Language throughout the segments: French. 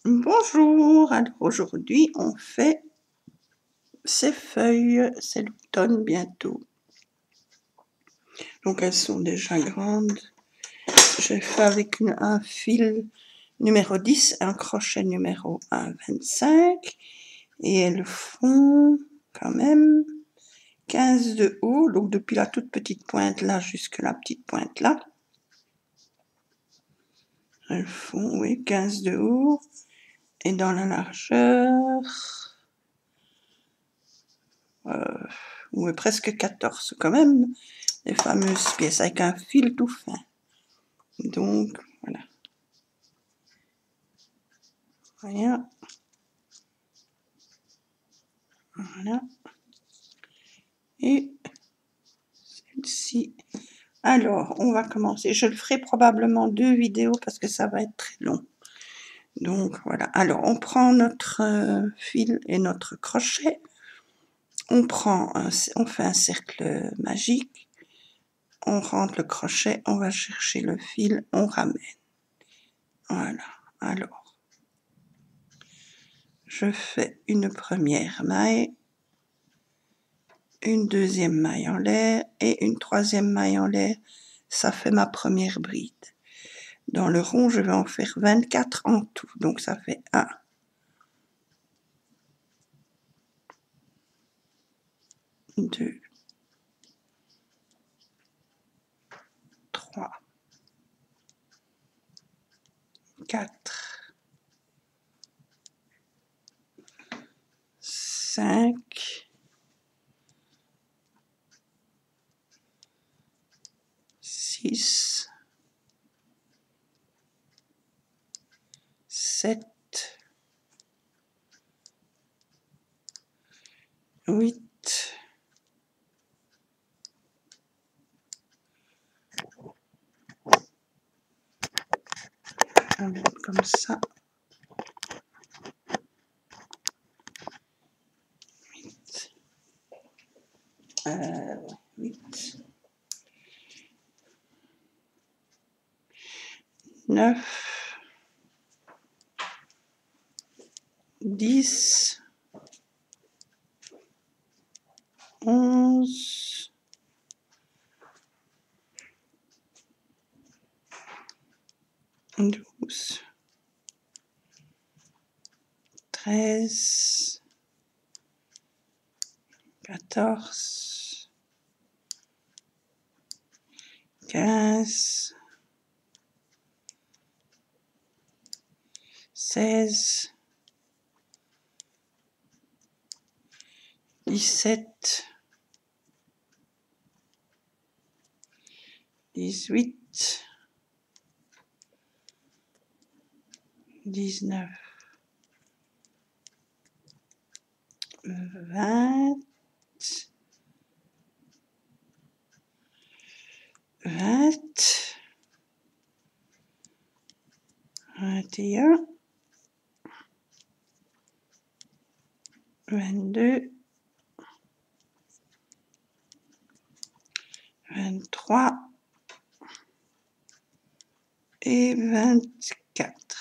Bonjour, alors aujourd'hui on fait ces feuilles, c'est l'automne bientôt. Donc elles sont déjà grandes. J'ai fait avec un fil numéro 10, un crochet numéro 1,25 et elles font quand même 15 de haut, donc depuis la toute petite pointe là jusqu'à la petite pointe là. Elles font, oui, 15 de haut et dans la largeur... ouais, presque 14 quand même, les fameuses pièces avec un fil tout fin. Donc voilà. Voilà. Voilà. Et celle-ci. Alors, on va commencer. Je le ferai probablement 2 vidéos parce que ça va être très long. Donc voilà. Alors, on prend notre fil et notre crochet. On fait un cercle magique. On rentre le crochet, on va chercher le fil, on ramène. Voilà. Alors, je fais une première maille, une deuxième maille en l'air et une troisième maille en l'air. Ça fait ma première bride. Dans le rond, je vais en faire 24 en tout. Donc ça fait 1, 2, 3, 4, 5, 6, 7, 8, comme ça. 8, 9, 10, 11, 12, 13, 14, 15, 16, 17, 18, 19, 20, 20, 21, 22, 23 et 24.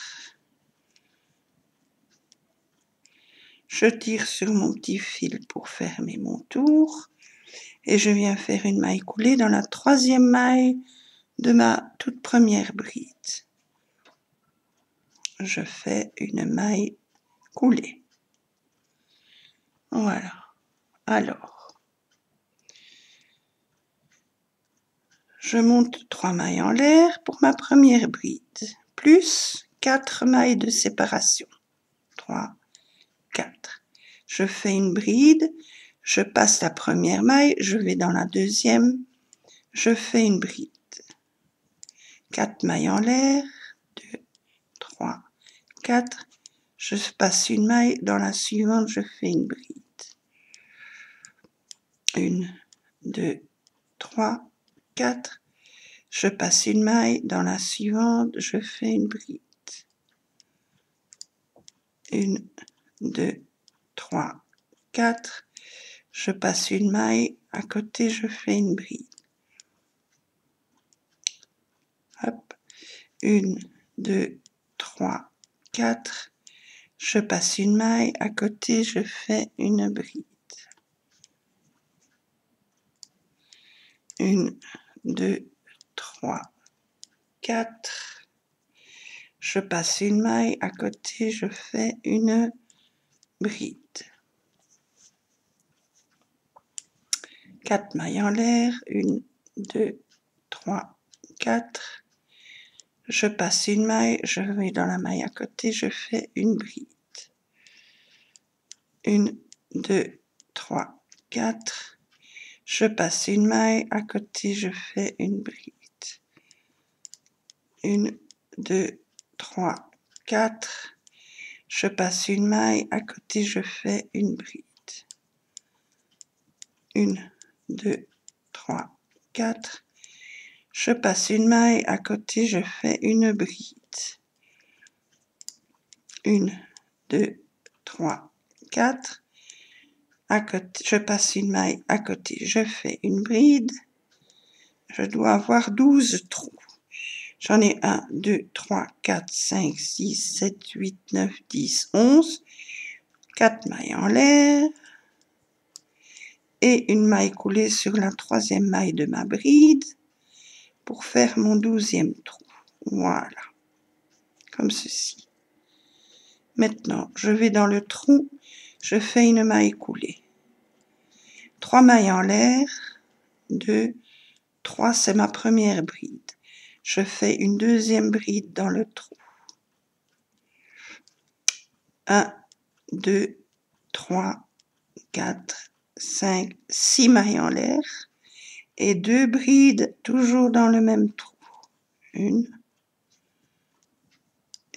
Je tire sur mon petit fil pour fermer mon tour et je viens faire une maille coulée dans la troisième maille de ma toute première bride. Je fais une maille coulée. Voilà. Alors, je monte 3 mailles en l'air pour ma première bride, plus 4 mailles de séparation. 3, 4. Je fais une bride, je passe la première maille, je vais dans la deuxième, je fais une bride. 4 mailles en l'air, 2, 3, 4. Je passe une maille, dans la suivante, je fais une bride. 1, 2, 3, 4. Je passe une maille, dans la suivante, je fais une bride. 1, 2, 3, 4. Je passe une maille, à côté, je fais une bride. Hop. 1, 2, 3, 4. je passe une maille, à côté je fais une bride. 1, 2, 3, 4. Je passe une maille, à côté je fais une bride. 4 mailles en l'air, 1, 2, 3, 4. Je passe une maille, je vais dans la maille à côté, je fais une bride. 1, 2, 3, 4. Je passe une maille, à côté je fais une bride. 1, 2, 3, 4. Je passe une maille, à côté je fais une bride. 1, 2, 3, 4. Je passe une maille, à côté je fais une bride. 1, 2, 3, 4. À côté, je passe une maille, à côté je fais une bride. Je dois avoir 12 trous. J'en ai 1, 2, 3, 4, 5, 6, 7, 8, 9, 10, 11. 4 mailles en l'air. Et une maille coulée sur la 3e maille de ma bride pour faire mon 12e trou. Voilà. Comme ceci. Maintenant, je vais dans le trou, je fais une maille coulée. 3 mailles en l'air. 2, 3, c'est ma première bride. Je fais une 2e bride dans le trou. 1, 2, 3, 4, 5, 6 mailles en l'air. Et 2 brides toujours dans le même trou. 1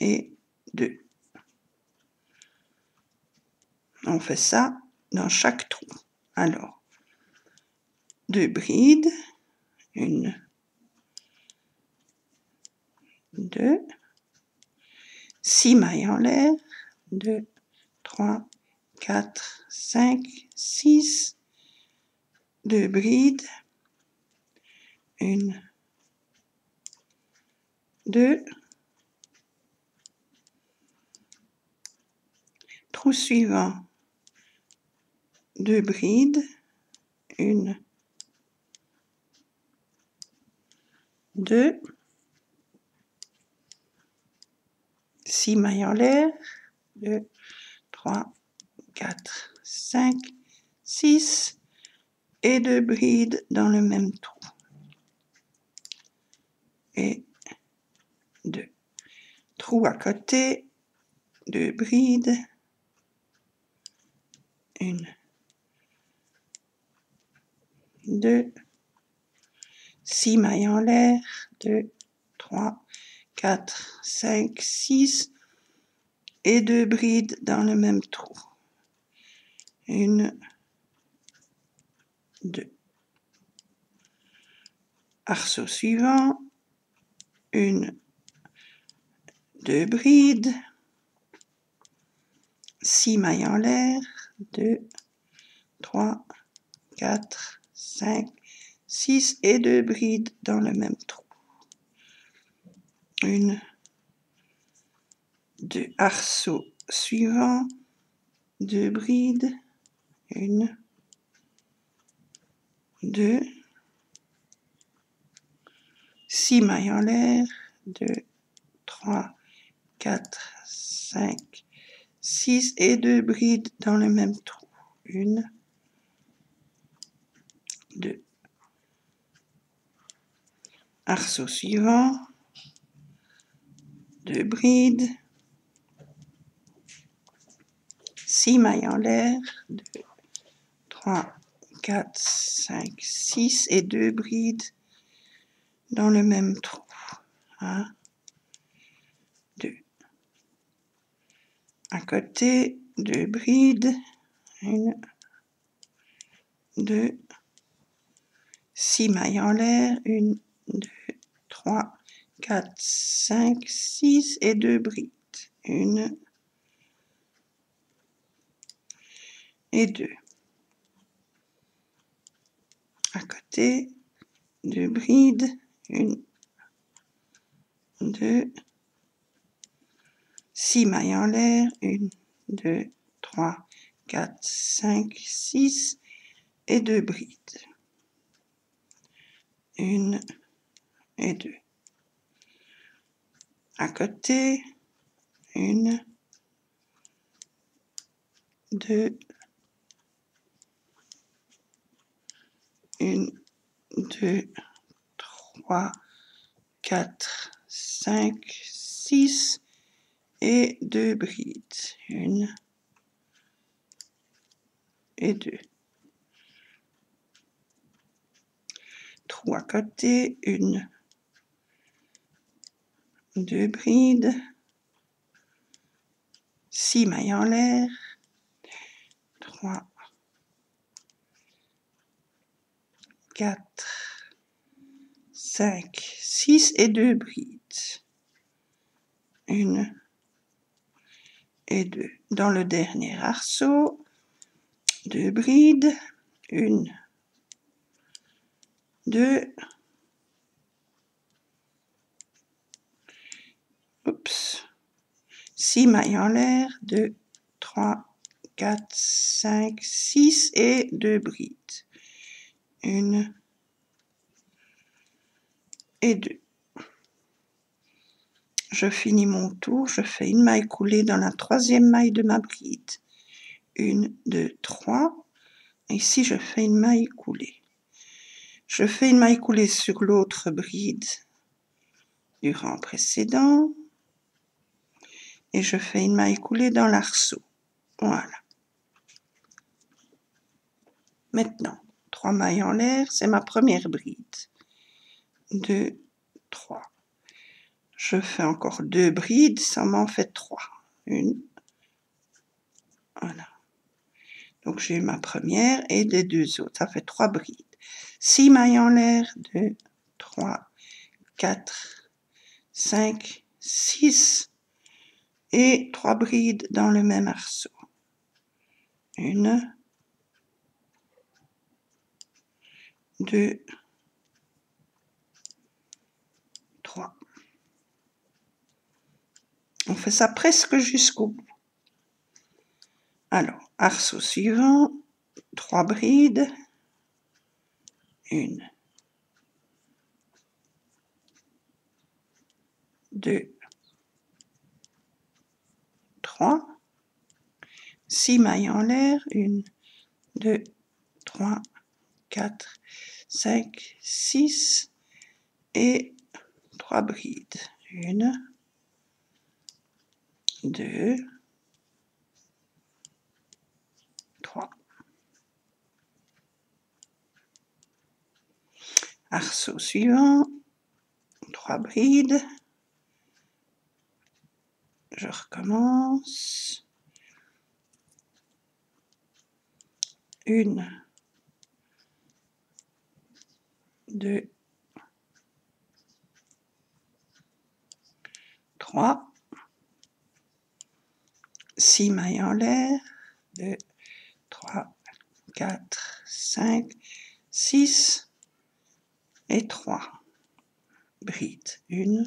et 2. On fait ça dans chaque trou. Alors, 2 brides. 1, 2. 6 mailles en l'air. 2, 3, 4, 5, 6. 2 brides. 1, 2. Trou suivant. 2 brides. 1, 2. 6 mailles en l'air. 2, 3, 4, 5, 6. Et 2 brides dans le même trou. Et 2. Trou à côté. 2 brides. 1, 2. 6 mailles en l'air. 2, 3, 4, 5, 6. Et 2 brides dans le même trou. 1, 2. Arceau suivant. 1, 2 brides. 6 mailles en l'air. 2, 3, 4, 5, 6 et 2 brides dans le même trou. 1, 2. Arceau suivant. 2 brides. 1, 2. 6 mailles en l'air. 2, 3, 4, 5, 6 et 2 brides dans le même trou. 1, 2. Arceau suivant. 2 brides. 6 mailles en l'air. 2, 3, 4, 5, 6 et 2 brides dans le même trou. 1, 2. À côté, 2 brides. 1, 2. 6 mailles en l'air. 1, 2, 3, 4, 5, 6 et 2 brides. 1 et 2. À côté, 2 brides. 1, 2. 6 mailles en l'air. 1, 2, 3, 4, 5, 6 et 2 brides. 1 et 2. À côté, 1, 2, 1, 2, 3, 4, 5, 6 et 2 brides. 1 et 2. Trou à côté, 1, 2 brides, 6 mailles en l'air, 3, 4, 5, 6 et 2 brides. 1 et 2. Dans le dernier arceau, 2 brides, 1, 2, oups, 6 mailles en l'air, 2, 3, 4, 5, 6 et 2 brides. 1 et 2. Je finis mon tour, je fais une maille coulée dans la troisième maille de ma bride. 1, 2, 3. Ici, je fais une maille coulée. Je fais une maille coulée sur l'autre bride du rang précédent. Et je fais une maille coulée dans l'arceau. Voilà. Maintenant, 3 mailles en l'air, c'est ma première bride. 2, 3. Je fais encore 2 brides, ça m'en fait 3. 1, voilà. Donc j'ai ma première et les 2 autres, ça fait 3 brides. 6 mailles en l'air, 2, 3, 4, 5, 6 et 3 brides dans le même arceau. 1, 2, 3. On fait ça presque jusqu'au bout. Alors, arceau suivant, 3 brides, 1, 2, 3, 6 mailles en l'air, 1, 2, 3, 4, 5, 6 et 3 brides. 1, 2, 3. Arceau suivant, 3 brides. Je recommence. 1, 2, 3. 6 mailles en l'air. 2, 3, 4, 5, 6 et 3 brides. 1,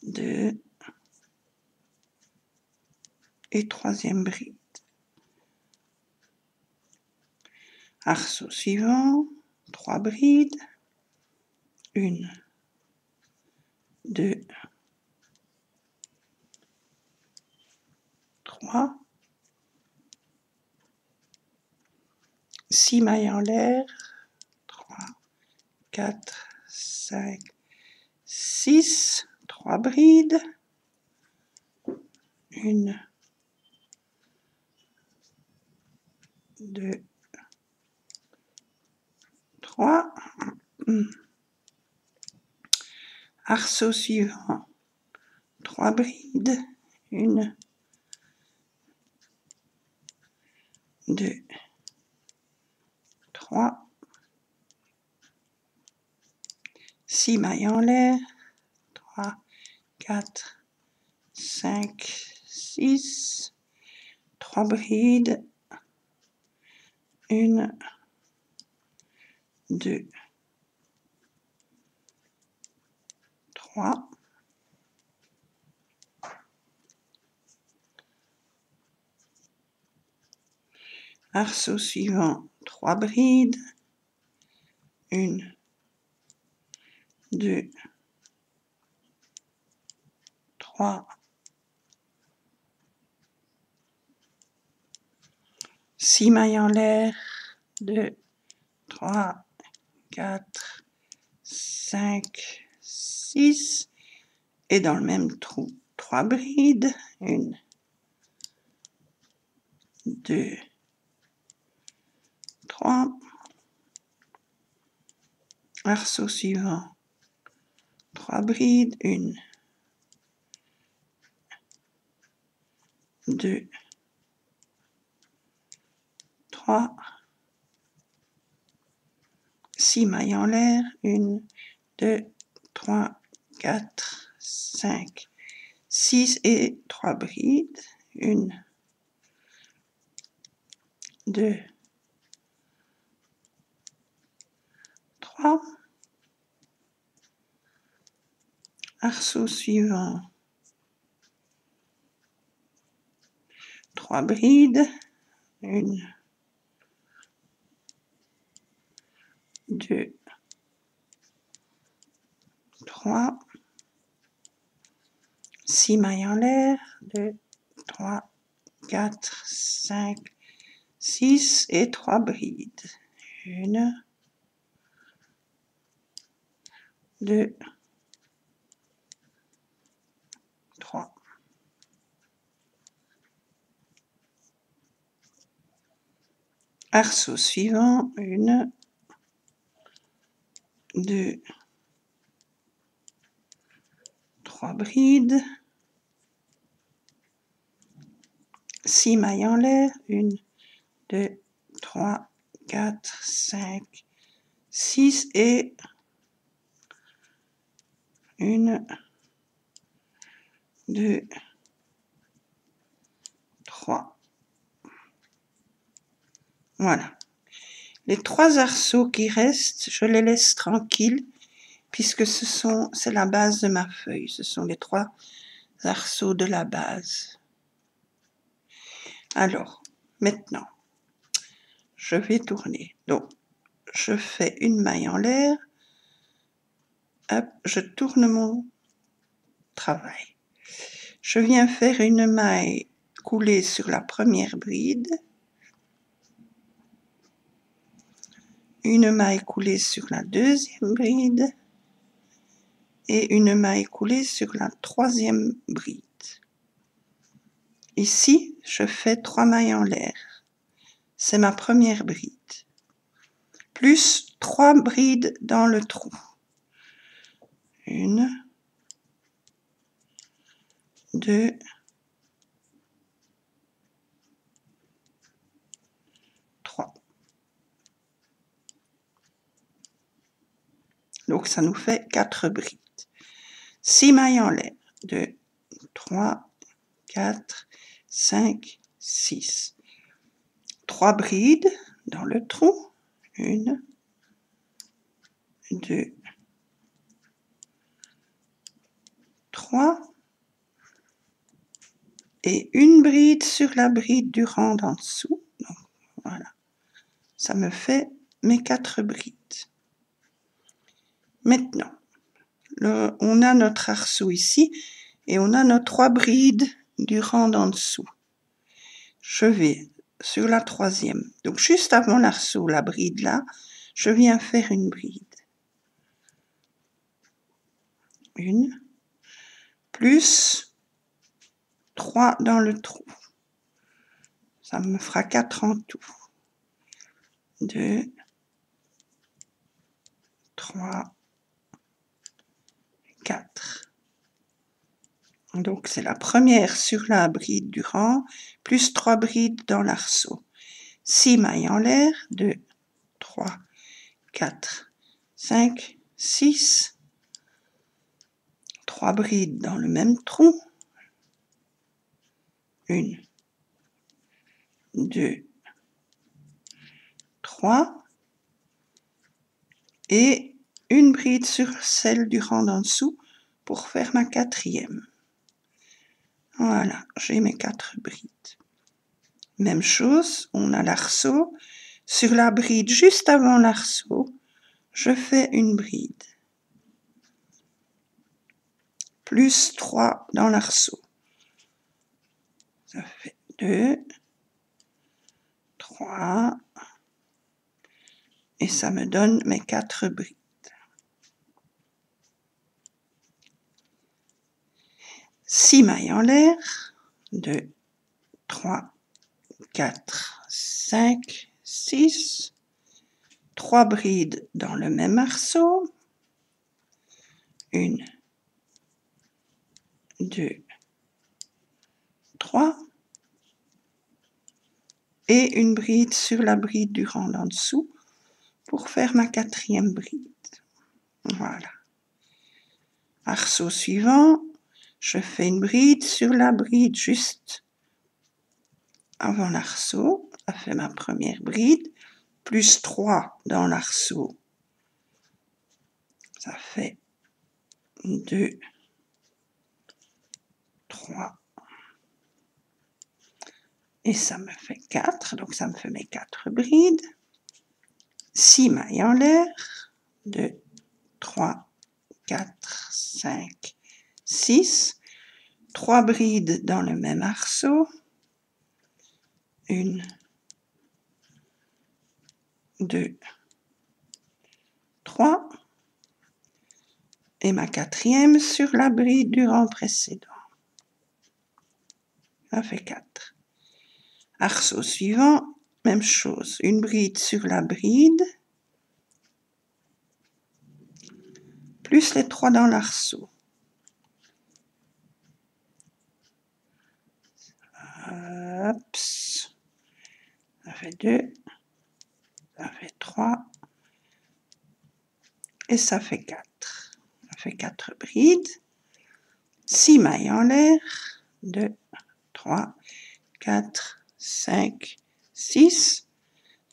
2 et troisième bride. Arceau suivant, 3 brides. 1, 2, 3. 6 mailles en l'air. 3, 4, 5, 6. 3 brides. 1, 2, 3. Arceau suivant, 3 brides. 1, 2, 3. 6 mailles en l'air. 3, 4, 5, 6. 3 brides. 1, 2, 3. Arceau suivant, 3 brides. 1, 2, 3, 6 mailles en l'air, 2, 3, 4, 5, 6, et dans le même trou, 3 brides, 1, 2, 3, arceau suivant, 3 brides, 1, 2, 3, 6 mailles en l'air, 1, 2, 3, 4, 5, 6 et 3 brides, 1, 2, 3, arceau suivant, 3 brides, 1, 2, 3, 6 mailles en l'air, 2, 3, 4, 5, 6 et 3 brides, 1, 2, 3. Arceau suivant, 1, 2, 3 brides, 6 mailles en l'air, 1, 2, 3, 4, 5, 6 et 1, 2, 3. Voilà. Les 3 arceaux qui restent, je les laisse tranquilles puisque c'est la base de ma feuille. Ce sont les 3 arceaux de la base. Alors, maintenant, je vais tourner. Donc, je fais une maille en l'air. Hop, je tourne mon travail. Je viens faire une maille coulée sur la première bride. Une maille coulée sur la deuxième bride. Et une maille coulée sur la troisième bride. Ici, je fais 3 mailles en l'air. C'est ma première bride. Plus 3 brides dans le trou. 1, 2, 3. Donc, ça nous fait 4 brides. 6 mailles en l'air. 2, 3, 4, 5, 6. 3 brides dans le trou. 1, 2, 3. Et une bride sur la bride du rang d'en dessous. Donc, voilà. Ça me fait mes 4 brides. Maintenant, on a notre arceau ici et on a nos 3 brides du rang d'en dessous. Je vais sur la troisième. Donc, juste avant l'arceau, la bride là, je viens faire une bride. 1, plus 3 dans le trou. Ça me fera 4 en tout. 2, 3, 4. Donc, c'est la première sur la bride du rang, plus 3 brides dans l'arceau. 6 mailles en l'air, 2, 3, 4, 5, 6. 3 brides dans le même trou. 1, 2, 3. Et une bride sur celle du rang d'en dessous pour faire ma 4e. Voilà, j'ai mes 4 brides. Même chose, on a l'arceau. Sur la bride, juste avant l'arceau, je fais une bride. Plus 3 dans l'arceau. Ça fait 2, 3, et ça me donne mes 4 brides. 6 mailles en l'air, 2, 3, 4, 5, 6, 3 brides dans le même arceau, 1, 2, 3, et une bride sur la bride du rang d'en dessous pour faire ma 4e bride. Voilà. Arceau suivant, je fais une bride sur la bride juste avant l'arceau, ça fait ma première bride, plus 3 dans l'arceau, ça fait 2, 3, et ça me fait 4, donc ça me fait mes 4 brides. 6 mailles en l'air, 2, 3, 4, 5, 6, 3 brides dans le même arceau, 1, 2, 3, et ma 4e sur la bride du rang précédent. Ça fait 4. Arceau suivant, même chose, une bride sur la bride, plus les 3 dans l'arceau. Hop, ça fait 2, ça fait 3, et ça fait 4. Ça fait 4 brides, 6 mailles en l'air, 2, 3, 4, 5, 6,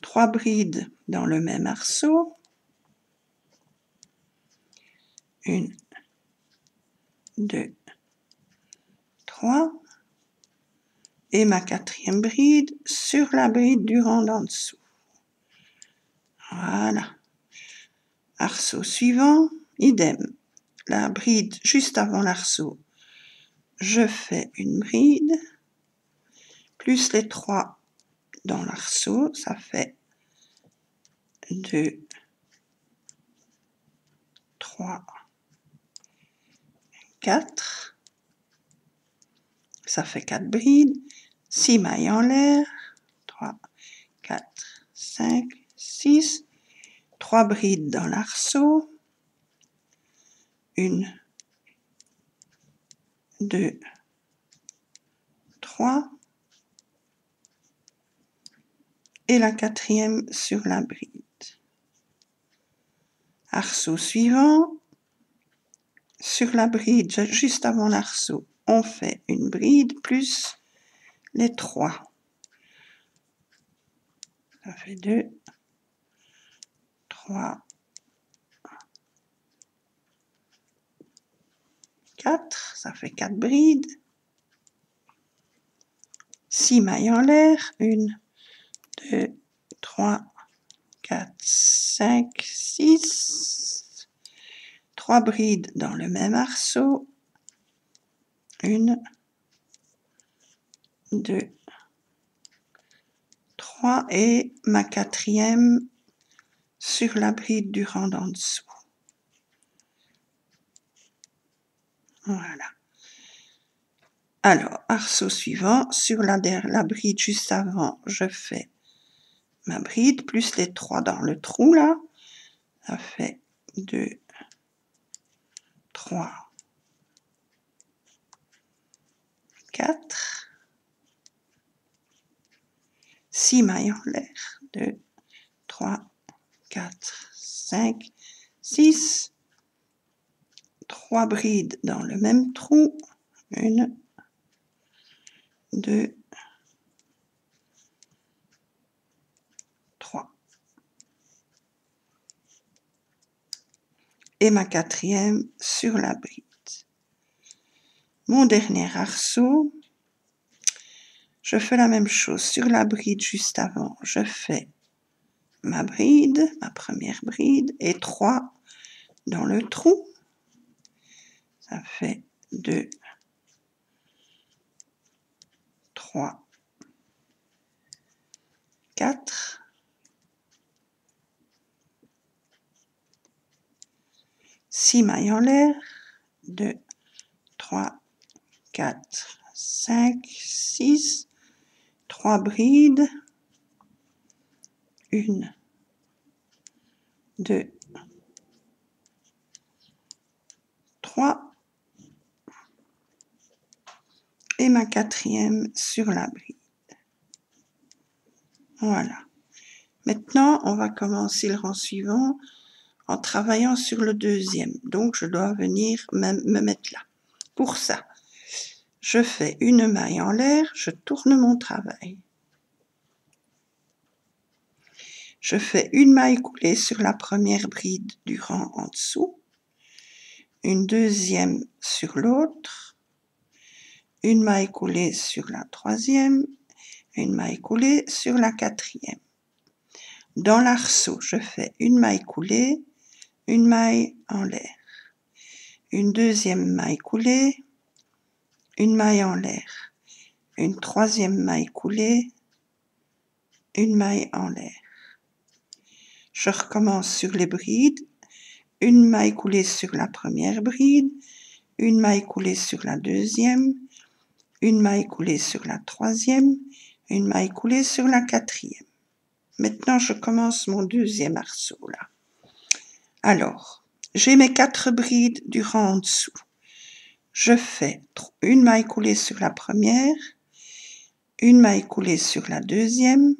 3 brides dans le même arceau, 1, 2, 3, et ma 4e bride sur la bride du rang d'en dessous. Voilà. Arceau suivant, idem. La bride juste avant l'arceau, je fais une bride, plus les 3 dans l'arceau, ça fait 2, 3, 4, ça fait 4 brides, 6 mailles en l'air, 3, 4, 5, 6, 3 brides dans l'arceau, 1, 2, 3, et la 4e sur la bride. Arceau suivant, sur la bride, juste avant l'arceau, on fait une bride plus les 3. Ça fait 2, 3, 4, ça fait 4 brides. 6 mailles en l'air, 1, 2, 3, 4, 5, 6. 3 brides dans le même arceau, 1, 2, 3, et ma 4e sur la bride du rang d'en dessous. Voilà. Alors, arceau suivant, sur la bride juste avant, je fais ma bride, plus les 3 dans le trou là, ça fait 2, 3, 4, 6 mailles en l'air, 2, 3, 4, 5, 6, 3 brides dans le même trou, 1, 2, 3. Et ma 4e sur la bride. Mon dernier arceau, Je fais la même chose sur la bride juste avant. Je fais ma bride, ma première bride, et 3 dans le trou. Ça fait 2, 3, 4. 6 mailles en l'air. 2, 3, 4, 5, 6. 3 brides. 1, 2, 3. Et ma quatrième sur la bride. Voilà. Maintenant, on va commencer le rang suivant en travaillant sur le deuxième. Donc, je dois venir me mettre là. Pour ça, je fais une maille en l'air, je tourne mon travail. Je fais une maille coulée sur la première bride du rang en dessous, une deuxième sur l'autre, une maille coulée sur la troisième, une maille coulée sur la quatrième. Dans l'arceau, je fais une maille coulée, une maille en l'air, une deuxième maille coulée, une maille en l'air, une troisième maille coulée, une maille en l'air. Je recommence sur les brides, une maille coulée sur la première bride, une maille coulée sur la deuxième, une maille coulée sur la troisième, une maille coulée sur la quatrième. Maintenant, je commence mon deuxième arceau là. Alors, j'ai mes 4 brides du rang en dessous. Je fais une maille coulée sur la première, une maille coulée sur la deuxième,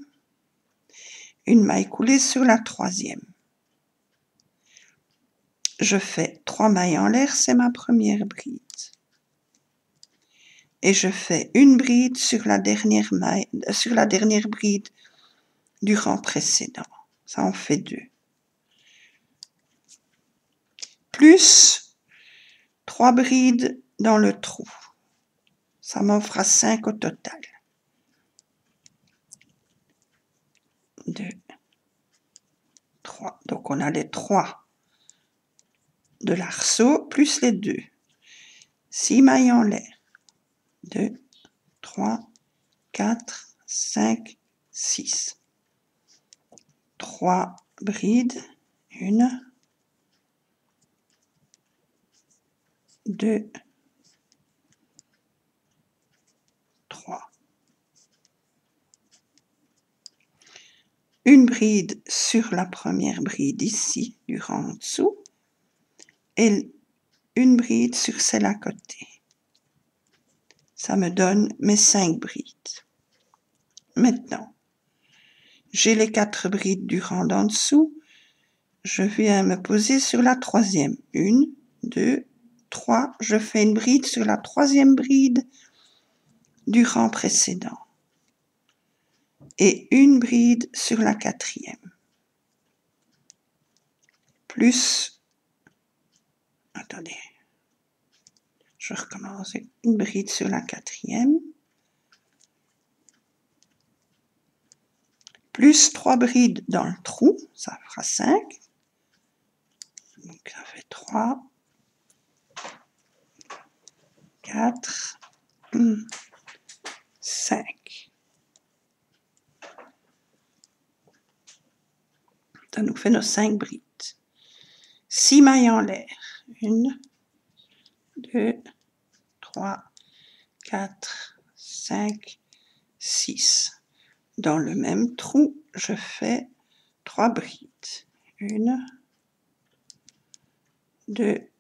une maille coulée sur la troisième. Je fais 3 mailles en l'air, c'est ma première bride. Et je fais une bride sur la dernière bride du rang précédent. Ça en fait 2. Plus 3 brides dans le trou. Ça m'en fera 5 au total. 2, 3. Donc on a les 3 de l'arceau plus les 2. 6 mailles en l'air. 2, 3, 4, 5, 6. 3 brides. 1, 2, 3. Une bride sur la première bride ici, du rang en dessous, et une bride sur celle à côté. Ça me donne mes 5 brides. Maintenant, j'ai les 4 brides du rang d'en dessous. Je viens me poser sur la troisième. 1, 2, 3. Je fais une bride sur la troisième bride du rang précédent. Et une bride sur la quatrième. Plus, attendez, je recommence, une bride sur la quatrième. Plus 3 brides dans le trou, ça fera 5. Donc ça fait 3, 4, 5. Ça nous fait nos 5 brides. 6 mailles en l'air. 1, 2, 3, 4, 5, 6. Dans le même trou, je fais 3 brides. 1, 2,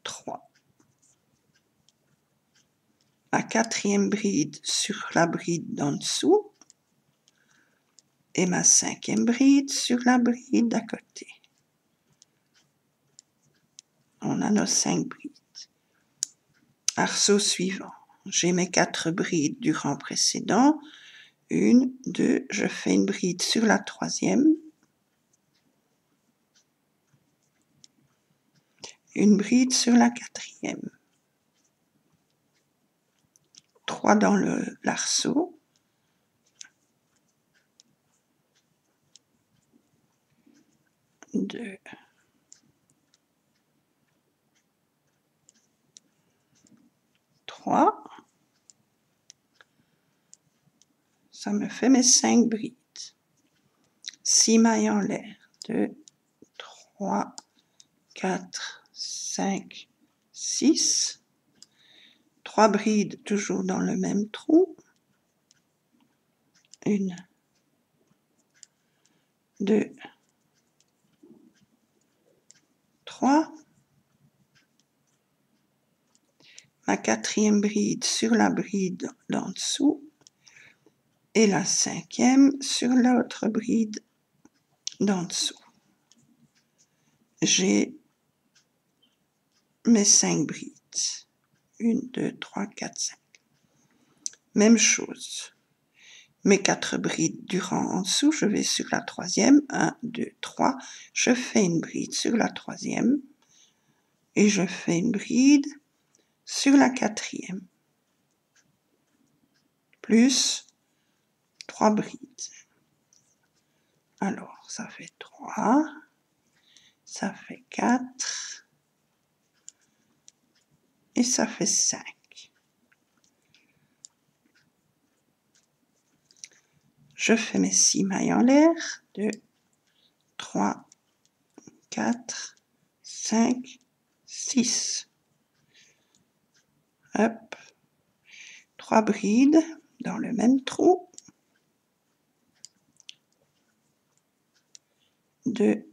3. Ma quatrième bride sur la bride d'en dessous et ma cinquième bride sur la bride d'à côté. On a nos 5 brides. Arceau suivant. J'ai mes 4 brides du rang précédent. 1, 2, je fais une bride sur la troisième. Une bride sur la quatrième. 3 dans l'arceau. Deux, trois. Ça me fait mes 5 brides. 6 mailles en l'air. 2, 3, 4, 5, 6. 3 brides toujours dans le même trou. 1, 2, 3. Ma 4e bride sur la bride d'en dessous et la 5e sur l'autre bride d'en dessous. J'ai mes 5 brides. 1, 2, 3, 4, 5. Même chose. Mes 4 brides du rang en dessous, je vais sur la 3e. 1, 2, 3. Je fais une bride sur la 3e. Et je fais une bride sur la 4e. Plus 3 brides. Alors, ça fait 3. Ça fait 4. Et ça fait 5. Je fais mes 6 mailles en l'air. 2, 3, 4, 5, 6. Hop. 3 brides dans le même trou. 2,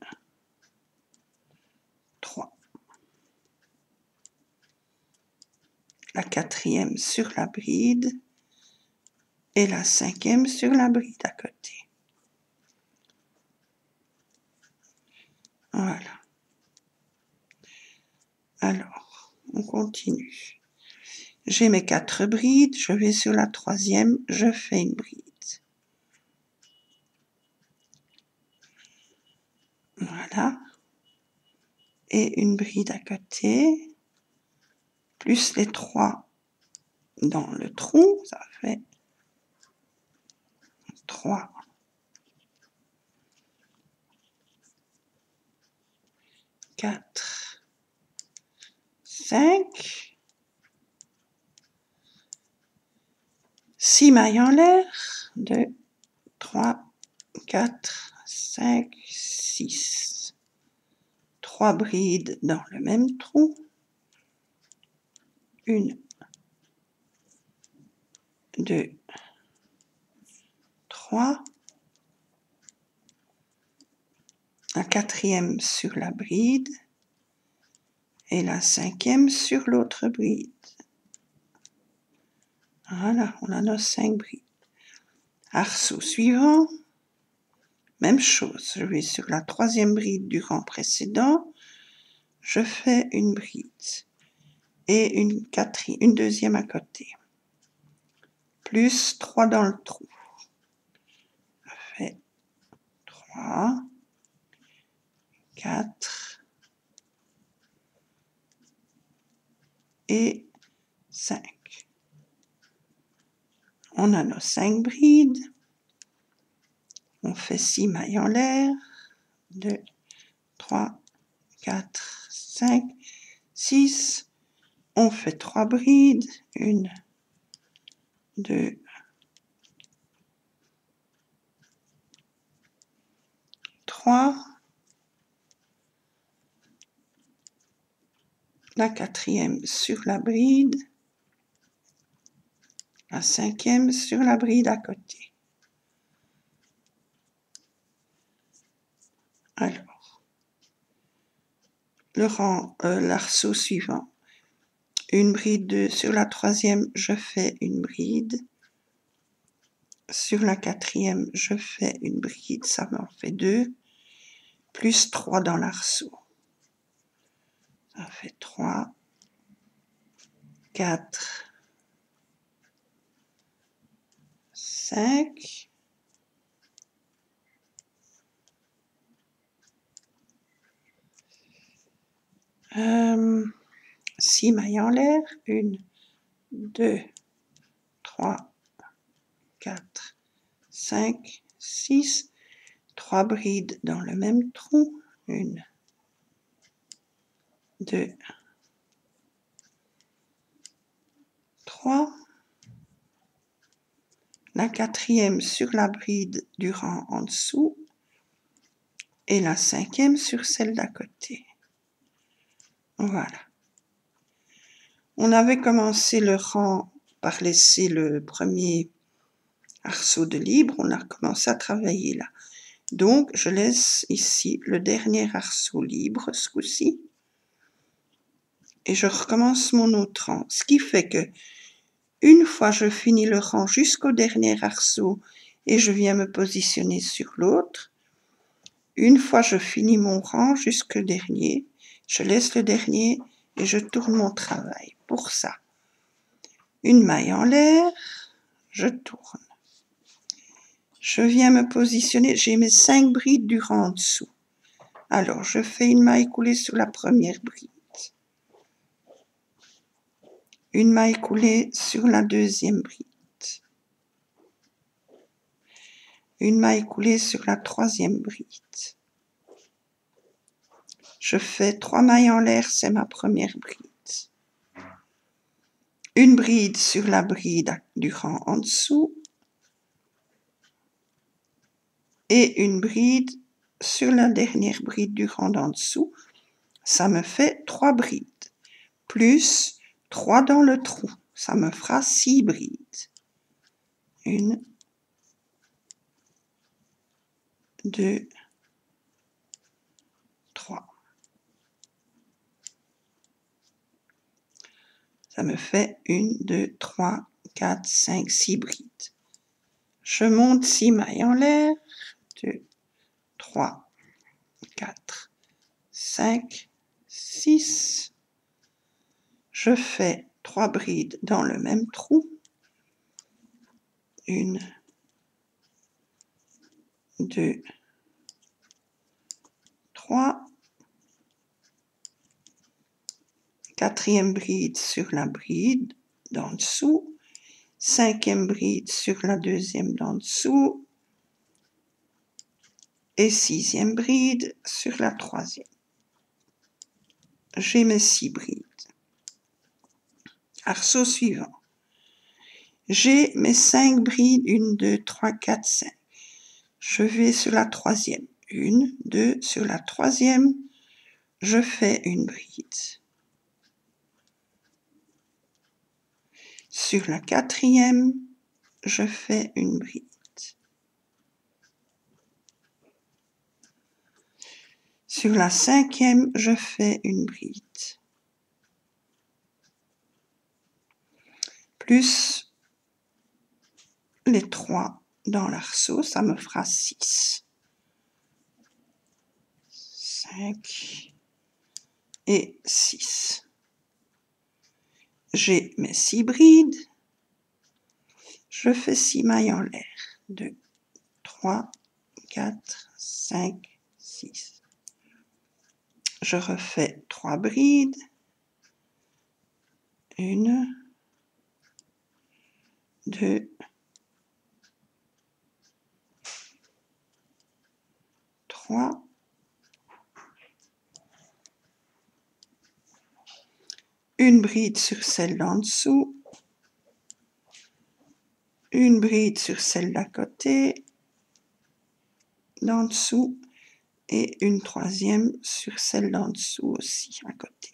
3. La 4e sur la bride et la 5e sur la bride à côté. Voilà. Alors, on continue. J'ai mes 4 brides, je vais sur la 3e, je fais une bride. Voilà. Et une bride à côté, plus les 3 dans le trou, ça fait 3. 4, 5, 6 mailles en l'air, 2, 3, 4, 5, 6. 3 brides dans le même trou. 1, 2, 3. La 4e sur la bride et la 5e sur l'autre bride. Voilà, on a nos 5 brides. Arceau suivant, même chose. Je vais sur la 3e bride du rang précédent, je fais une bride et une 2e à côté. Plus 3 dans le trou. Ça fait 3, 4 et 5. On a nos 5 brides. On fait 6 mailles en l'air. 2, 3, 4, 5, 6. On fait 3 brides. 1, 2, 3. La 4e sur la bride. La 5e sur la bride à côté. Alors, l'arceau suivant. Une bride sur la 3e, je fais une bride. Sur la 4e, je fais une bride, ça m'en fait 2. Plus 3 dans l'arceau. Ça fait 3, 4, 5. 6 mailles en l'air. 1, 2, 3, 4, 5, 6, 3 brides dans le même trou, 1, 2, 3, la quatrième sur la bride du rang en dessous et la cinquième sur celle d'à côté. Voilà. On avait commencé le rang par laisser le premier arceau de libre, on a commencé à travailler là. Donc, je laisse ici le dernier arceau libre ce coup-ci et je recommence mon autre rang. Ce qui fait que une fois je finis le rang jusqu'au dernier arceau et je viens me positionner sur l'autre, une fois je finis mon rang jusqu'au dernier, je laisse le dernier et je tourne mon travail. Pour ça, une maille en l'air, je tourne. Je viens me positionner, j'ai mes 5 brides du rang en dessous. Alors, je fais une maille coulée sur la première bride. Une maille coulée sur la deuxième bride. Une maille coulée sur la troisième bride. Je fais 3 mailles en l'air, c'est ma première bride. Une bride sur la bride du rang en dessous. Et une bride sur la dernière bride du rang d'en dessous. Ça me fait 3 brides. Plus 3 dans le trou. Ça me fera 6 brides. 1, 2, 3. Ça me fait 1, 2, 3, 4, 5, 6 brides. Je monte 6 mailles en l'air. 2, 3, 4, 5, 6. Je fais 3 brides dans le même trou. 1, 2, 3. Quatrième bride sur la bride d'en dessous. Cinquième bride sur la deuxième d'en dessous. Et sixième bride sur la troisième. J'ai mes 6 brides. Arceau suivant. J'ai mes 5 brides, 1, 2, 3, 4, 5. Je vais sur la troisième. 1, 2, sur la troisième, je fais une bride. Sur la quatrième, je fais une bride. Sur la cinquième, je fais une bride. Plus les 3 dans l'arceau, ça me fera 6. 5 et 6. J'ai mes 6 brides. Je fais 6 mailles en l'air. 2, 3, 4, 5, 6. Je refais 3 brides. 1, 2, 3. Une bride sur celle d'en dessous. Une bride sur celle d'à côté. D'en dessous. Et une troisième sur celle d'en dessous aussi, à côté.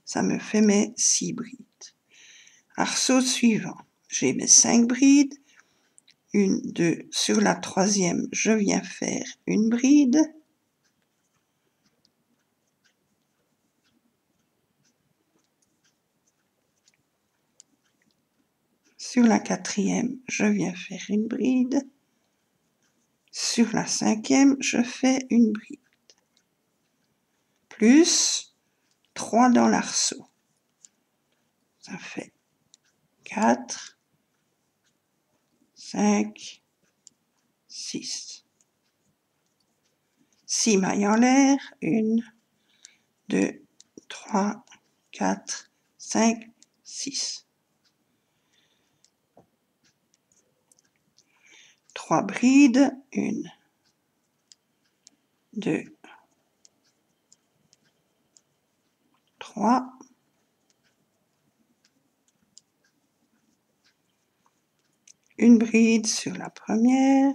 Ça me fait mes 6 brides. Arceau suivant. J'ai mes 5 brides. 1, 2, sur la troisième, je viens faire une bride. Sur la quatrième, je viens faire une bride. Sur la cinquième, je fais une bride. Plus 3 dans l'arceau. Ça fait 4, 5, 6. 6 mailles en l'air. 1, 2, 3, 4, 5, 6. 3 brides, 1, 2, 3, une bride sur la première,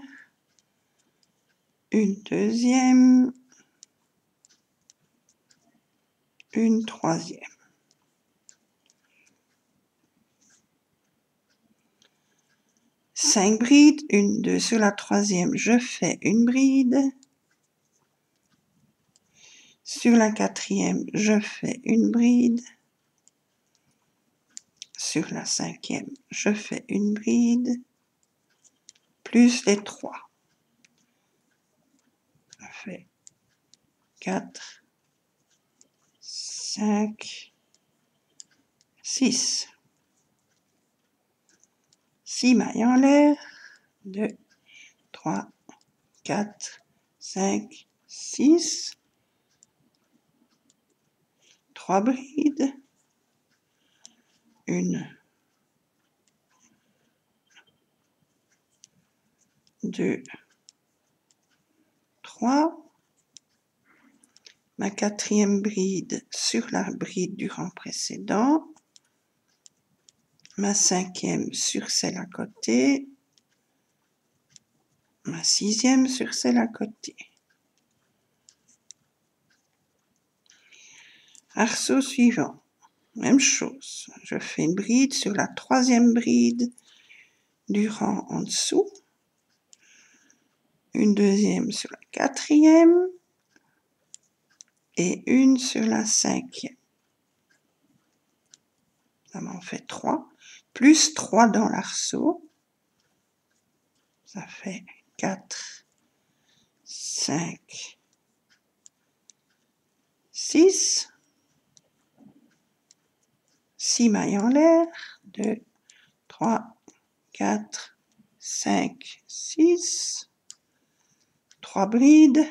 une deuxième, une troisième. 5 brides, 1, 2 sur la troisième, je fais une bride. Sur la quatrième, je fais une bride. Sur la cinquième, je fais une bride, plus les 3. Ça fait 4, 5, 6. 6 mailles en l'air, 2, 3, 4, 5, 6. 3 brides, 1, 2, 3. Ma quatrième bride sur la bride du rang précédent. Ma cinquième sur celle à côté. Ma sixième sur celle à côté. Arceau suivant. Même chose. Je fais une bride sur la troisième bride du rang en dessous. Une deuxième sur la quatrième. Et une sur la cinquième. Ça m'en fait 3. Plus 3 dans l'arceau. Ça fait 4, 5, 6. 6 mailles en l'air. 2, 3, 4, 5, 6. 3 brides.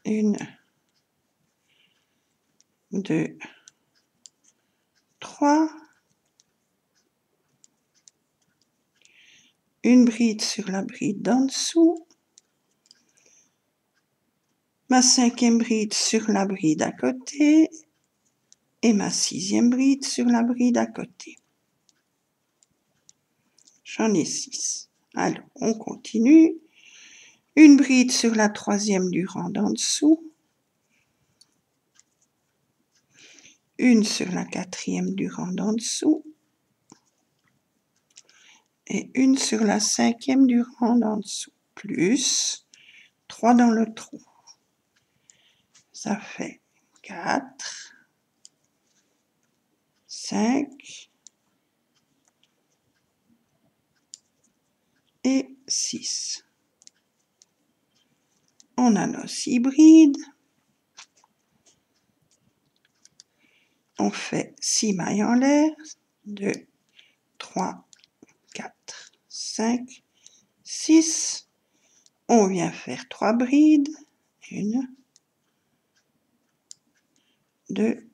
1, 2, 3. Une bride sur la bride d'en dessous. Ma cinquième bride sur la bride à côté. Et ma sixième bride sur la bride à côté. J'en ai 6. Alors, on continue. Une bride sur la troisième du rang d'en dessous. Une sur la quatrième du rang d'en dessous. Et une sur la cinquième du rang d'en dessous. Plus 3 dans le trou. Ça fait 4, 5 et 6. On a nos 6 brides. On fait 6 mailles en l'air. 2, 3, 4, 5, 6. On vient faire 3 brides. 1, 2,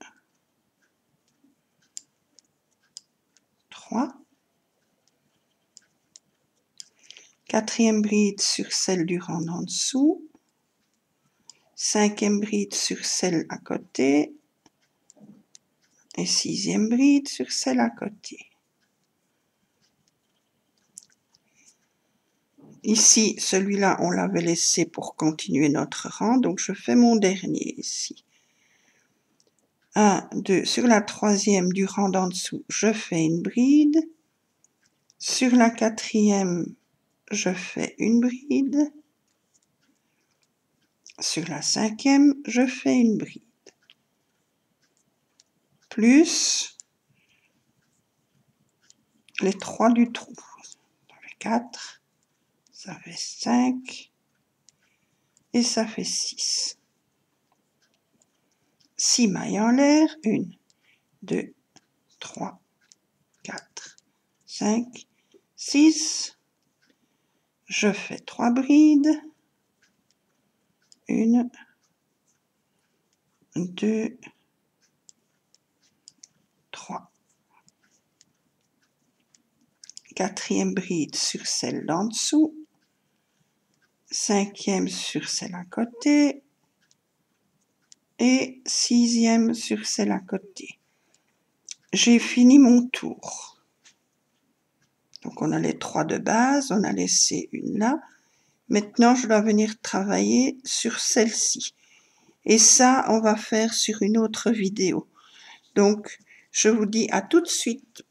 3. Quatrième bride sur celle du rang en dessous. Cinquième bride sur celle à côté. Et sixième bride sur celle à côté. Ici, celui-là, on l'avait laissé pour continuer notre rang, donc je fais mon dernier ici. 1, 2, sur la troisième du rang d'en dessous, je fais une bride. Sur la quatrième, je fais une bride. Sur la cinquième, je fais une bride. Plus les 3 du trou. Ça fait 4, ça fait 5 et ça fait 6. 6 mailles en l'air. 1, 2, 3, 4, 5, 6. Je fais 3 brides. 1, 2, 3. quatrième bride sur celle d'en dessous, cinquième sur celle à côté et sixième sur celle à côté. J'ai fini mon tour. Donc on a les 3 de base, on a laissé une là. Maintenant, je dois venir travailler sur celle-ci. Et ça, on va faire sur une autre vidéo. Donc, je vous dis à tout de suite.